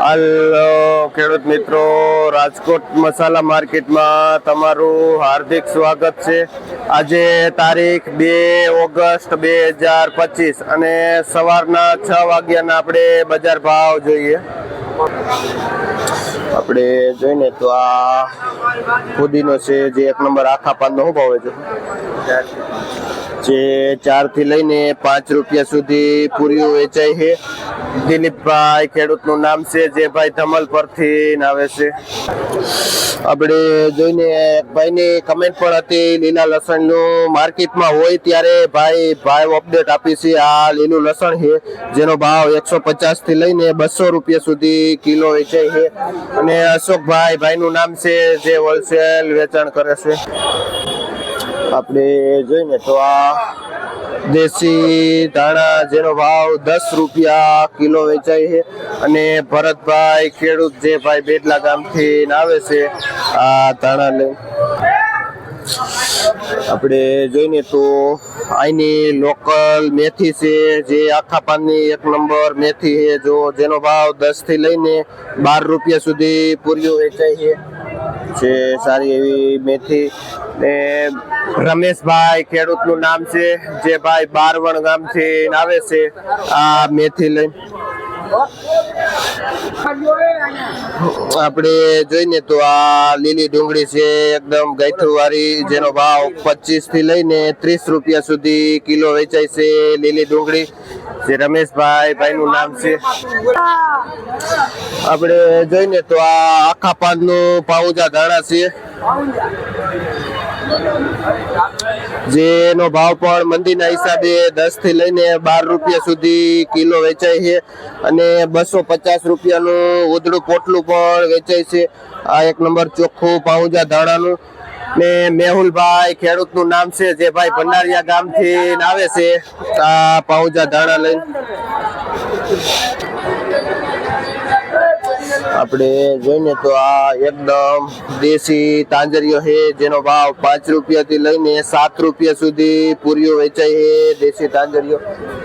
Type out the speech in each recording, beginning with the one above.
હાલો ખેડૂત મિત્રો, રાજકોટ મસાલા માર્કેટમાં તમારું હાર્દિક સ્વાગત છે. આજે તારીખ 2 ઓગસ્ટ 2025 અને સવારના 6 વાગ્યાના આપણે બજાર ભાવ જોઈએ. આપણે જોઈને તો આ ફુદીનો છે જે 1 નંબર આખા પાનનો શું ભાવ છે? જે 4 થી લઈને 5 રૂપિયા સુધી પૂરીઓ વેચાય છે. દિલીપભાઈ ખેડૂતનું નામ છે, જે ભાઈ ધમલ પરથી આવે છે. આપણે જોઈને એક ભાઈની કમેન્ટ પણ હતી, લીલા લસણનું માર્કેટમાં હોય ત્યારે ભાઈ અપડેટ આપી છે. આ લીલું લસણ છે જેનો ભાવ 150 થી લઈને 200 રૂપિયા સુધી કિલો વેચાય છે. અને અશોકભાઈનું નામ છે, જે હોલસેલ વેચાણ કરે છે. આપણે જોઈને તો આ દેશી ધાણા જેનો ભાવ 10 રૂપિયા કિલો વેચાય છે. અને ભરતભાઈ ખેડૂત જે ભાઈ બેડલા ગામથી આવે છે આ ધાણા લઈ. આપણે જોઈને તો અહીંની લોકલ મેથી છે, જે આખા પાનની 1 નંબર મેથી છે, જેનો ભાવ 10 થી લઈને 12 રૂપિયા સુધી પૂરીઓ વેચાય છે. જે સારી એવી મેથી. ને રમેશભાઈ ખેડૂતનું નામ છે, જે ભાઈ બારવણ ગામથી આવે છે આ મેથી લઈને. આપણે જોઈને તો આ લીલી ડુંગળી છે, એકદમ ગઈથું વાળી, જેનો ભાવ 25 થી લઈને 30 રૂપિયા સુધી કિલો વેચાય છે. લીલી ડુંગળી જે રમેશભાઈનું નામ છે. આપણે જોઈને તો આ આખા પાનનું પાઉજા ધાણા છે, જેનો ભાવ પણ મંદીના હિસાબે 10 થી લઈને 12 રૂપિયા સુધી કિલો વેચાય છે. અને 250 રૂપિયાનું ઉધડું પોટલું પણ વેચાય છે. આ 1 નંબર ચોખ્ખું પાઉજા ધાણાનું. ને મેહુલભાઈ ખેડૂતનું નામ છે, જે ભાઈ ભંડારિયા ગામથી આવે છે આ પાઉજા ધાણા લઈને. આપણે જોઈને તો આ એકદમ દેશી તાંજરીઓ છે, જેનો ભાવ 5 રૂપિયા થી લઈને 7 રૂપિયા સુધી પૂરીઓ વેચાય છે. દેશી તાંજરીઓ.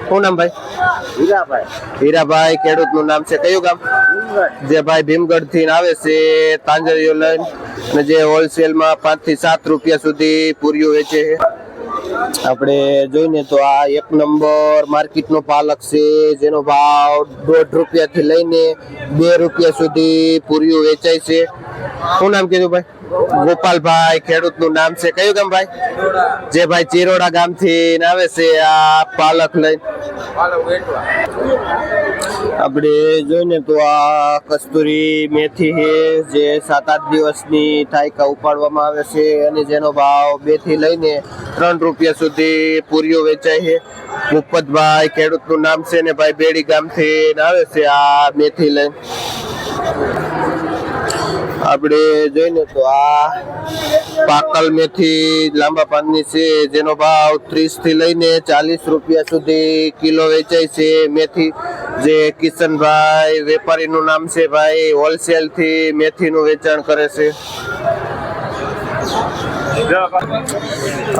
શું નામ ભાઈ? હીરાભાઈ ખેડૂતનું નામ છે. કયું ગામ? જે ભાઈ ભીમગઢ થી આવે છે તાંજરીઓ લઈને. અને જે હોલસેલમાં 5 થી 7 રૂપિયા સુધી પૂરીઓ વેચે છે. આપણે જોઈને તો આ 1 નંબર માર્કેટનો પાલક છે, જેનો ભાવ 1.5 રૂપિયા થી લઈને 2 રૂપિયા સુધી પૂરીઓ વેચાય છે. શું નામ કીધું ભાઈ? ગોપાલભાઈ ખેડૂતનું નામ છે. કયું ગામ ભાઈ? જે ભાઈ ચિરોડા ગામથી આવે છે આ પાલક લઈને. આપણે જોઈને તો આ કસ્તુરી મેથી છે, જે 7-8 દિવસની થાયકા ઉપાડવામાં આવે છે. અને જેનો ભાવ 2 થી લઈને 3 રૂપિયા સુધી પૂરીઓ વેચાય છે. મુફતભાઈ ખેડૂતનું નામ છે, ને ભાઈ બેડી ગામથી આવે છે આ મેથી લઈને. આપણે જોઈને તો આ પાકલ મેથી લાંબા પાનની છે, જેનો ભાવ 30 થી લઈને 40 રૂપિયા સુધી કિલો વેચાય છે. મેથી જે કિશનભાઈ વેપારીનું નામ છે, ભાઈ હોલસેલ થી મેથીનું વેચાણ કરે છે.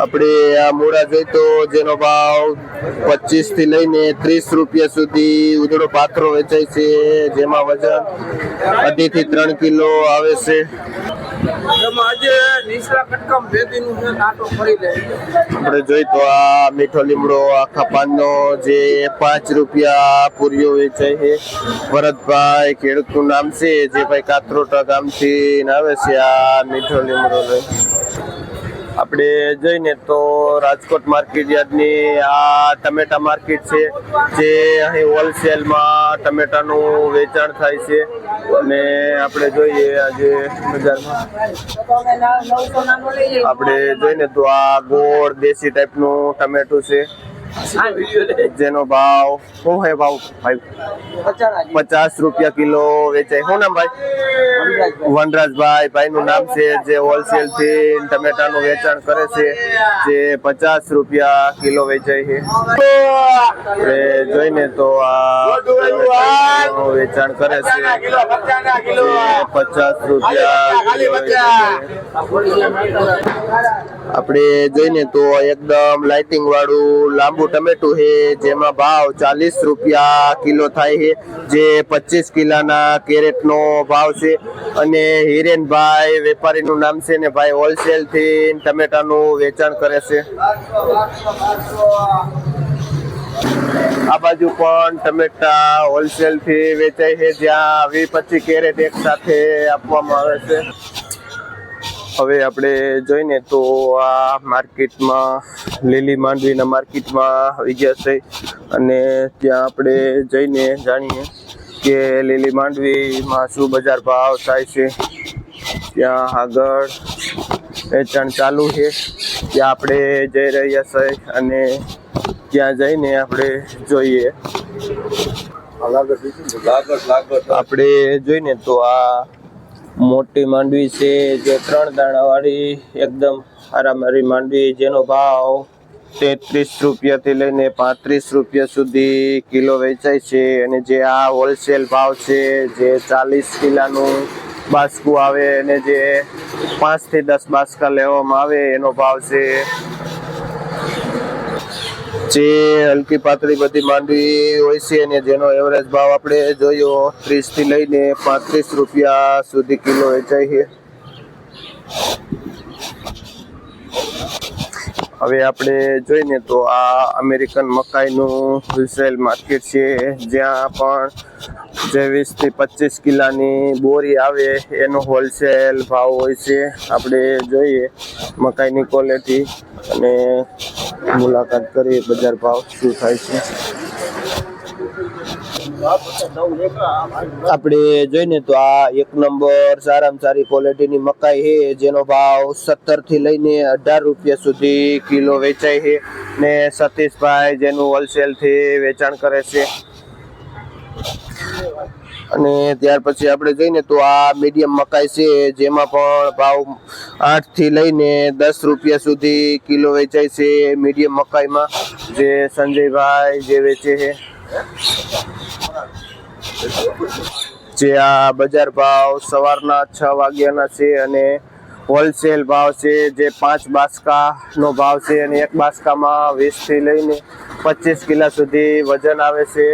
આપણે આ મૂળા જોઈ તો જેનો ભાવ 25 થી લઈને 30 રૂપિયા સુધી ઉધડો પાથરો વેચાય છે, જેમાં વજન 2.5 થી 3 કિલો આવે છે. આપણે જોઈ તો આ મીઠો લીમડો આખા પાનનો, જે 5 રૂપિયા પૂરીઓ વેચાય છે. ભરતભાઈ ખેડૂતનું નામ છે, જે ભાઈ કાતરોટા ગામથી આવે છે આ મીઠો લીમડો લઈ. આપણે જોઈને તો રાજકોટ માર્કેટ યાર્ડની આ ટમેટા માર્કેટ છે, જે અહીં હોલસેલમાં ટમેટાનું વેચાણ થાય છે. અને આપણે જોઈએ આજે બજારમાં આપણે જોઈને તો આ ગોળ દેશી ટાઈપનું ટમેટું છે, જેનો ભાવ શું છે? ભાવ 50 રૂપિયા કિલો વેચાય. શું નામ ભાઈ? વનરાજભાઈનું નામ છે, જે હોલસેલ થી ટમેટાનું વેચાણ કરે છે, જે 50 રૂપિયા કિલો વેચાય છે. જોઈને તો આ કિલોનું વેચાણ કરે છે, જે 50 રૂપિયા. આપણે જોઈને તો એકદમ લાઇટિંગ વાળું લાંબુ ટમેટું છે, જેમાં ભાવ 40 રૂપિયા કિલો થાય છે, જે 25 કિલોના કેરેટનો ભાવ છે. અને હિરેનભાઈ વેપારીનું નામ છે ને ભાઈ હોલસેલ થી ટમેટાનું વેચાણ કરે છે. આ બાજુ પણ ટમેટા હોલસેલ થી વેચાય છે, જ્યાં 20-25 કેરેટ એક સાથે આપવામાં આવે છે. હવે આપણે જોઈને તો આ માર્કેટમાં લીલી માંડવીના માર્કેટમાં આવી ગયા છે, અને ત્યાં આપણે જઈને જાણીએ કે લીલી માંડવીમાં શું બજાર ભાવ થાય છે. ત્યાં આગળ વેચાણ ચાલુ છે, ત્યાં આપણે જઈ રહ્યા છે અને ત્યાં જઈને આપણે જોઈએ. આપણે જોઈને તો આ મોટી માંડવી છે, જે 3 દાણા વાળી એકદમ હારામારી માંડવી, જેનો ભાવ 33 રૂપિયાથી લઈને 35 રૂપિયા સુધી કિલો વેચાય છે. અને જે આ હોલસેલ ભાવ છે, જે 40 કિલોનું બાસ્કું આવે અને જે 5 થી 10 બાસ્કા લેવામાં આવે એનો ભાવ છે. જે હલકી પાતળી બધી માંડવી હોય છે અને જેનો એવરેજ ભાવ આપણે જોયો 30 થી લઈને 35 રૂપિયા સુધી કિલો વેચાય છે. હવે આપણે જોઈને તો આ અમેરિકન મકાઈનું હોલસેલ માર્કેટ છે, જ્યાં પણ જે 20 થી 25 કિલોની બોરી આવે એનો હોલસેલ ભાવ હોય છે. આપણે જોઈએ મકાઈની ક્વોલિટી અને મુલાકાત કરી બજાર ભાવ શું થાય છે. આપણે જોઈને તો આ 1 નંબર સારામાં સારી ક્વોલિટીની મકાઈ છે, જેનો ભાવ 17 થી લઈને 18 રૂપિયા સુધી કિલો વેચાય છે. ને સતીશભાઈ જેનું હોલસેલ થી વેચાણ કરે છે. અને ત્યાર પછી આપણે જોઈએ તો આ મીડિયમ મકાઈ છે, જેમાં પણ ભાવ 8 થી લઈને 10 રૂપિયા સુધી કિલો વેચાય છે. મીડિયમ મકાઈમાં જે સંજયભાઈ જે વેચે છે, જે આ બજાર ભાવ સવારના 6 વાગ્યાના છે અને હોલસેલ ભાવ છે, જે 5 બાસ્કાનો ભાવ છે અને એક બાસ્કામાં 20 થી લઈને 25 કિલો સુધી વજન આવે છે.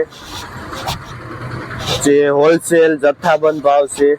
જે હોલસેલ જથ્થાબંધ ભાવ છે.